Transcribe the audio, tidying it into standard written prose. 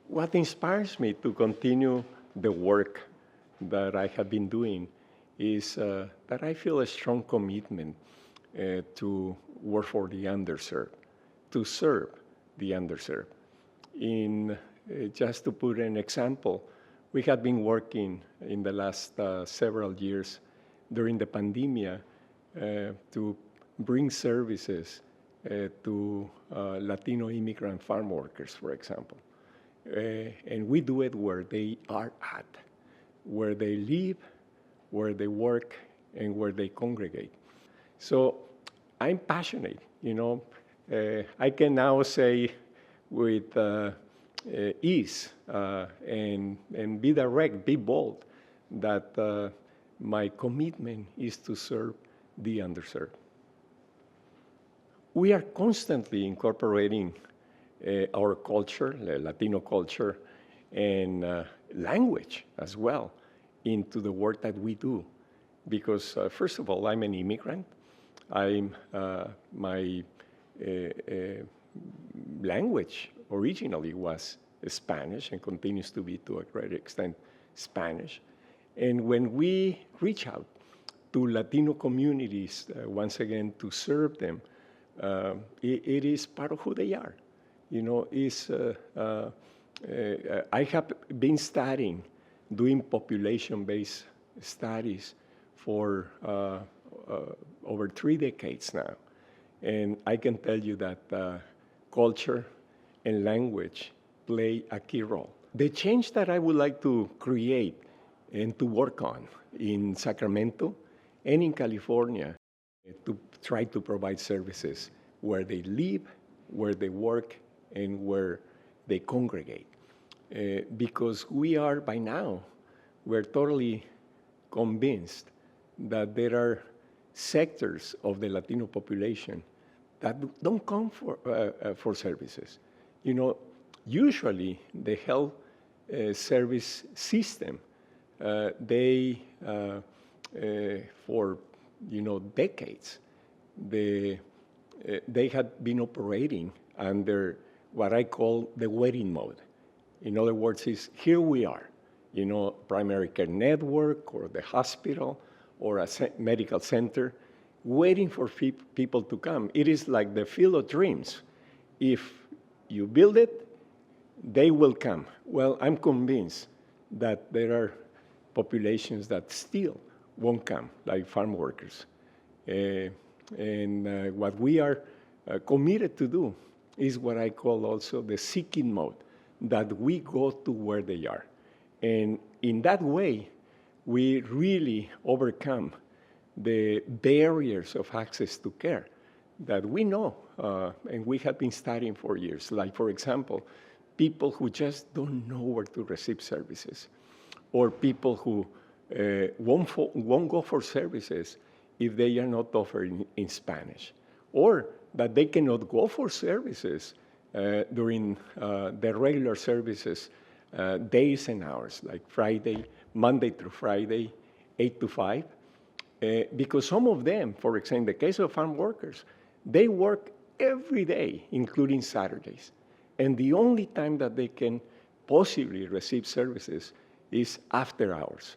What inspires me to continue the work that I have been doing is that I feel a strong commitment to work for the underserved, to serve the underserved. Just to put an example, we have been working in the last several years during the pandemic to bring services to Latino immigrant farm workers, for example. And we do it where they are at, where they live, where they work, and where they congregate. So I'm passionate, I can now say with ease and be direct, be bold, that my commitment is to serve the underserved. We are constantly incorporating our culture, the Latino culture, and language as well into the work that we do. Because first of all, I'm an immigrant. My language originally was Spanish and continues to be, to a great extent, Spanish. And when we reach out to Latino communities, once again, to serve them, it is part of who they are. I have been studying, doing population-based studies for over 3 decades now. And I can tell you that culture and language play a key role. The change that I would like to create and to work on in Sacramento and in California to try to provide services where they live, where they work, and where they congregate. Because we are, by now, we're totally convinced that there are sectors of the Latino population that don't come for services. Usually the health service system, they, for decades, they had been operating under what I call the waiting mode. In other words, here we are, primary care network or the hospital or a medical center, waiting for people to come. It is like the field of dreams. If you build it, they will come. Well, I'm convinced that there are populations that still won't come, like farm workers. And what we are committed to do is what I call also the seeking mode, that we go to where they are. And in that way, we really overcome the barriers of access to care that we know and we have been studying for years. Like, for example, people who just don't know where to receive services, or people who won't go for services if they are not offered in Spanish, or that they cannot go for services during the regular services, days and hours, like Monday through Friday, 8 to 5, because some of them, for example, in the case of farm workers, they work every day, including Saturdays. And the only time that they can possibly receive services is after hours.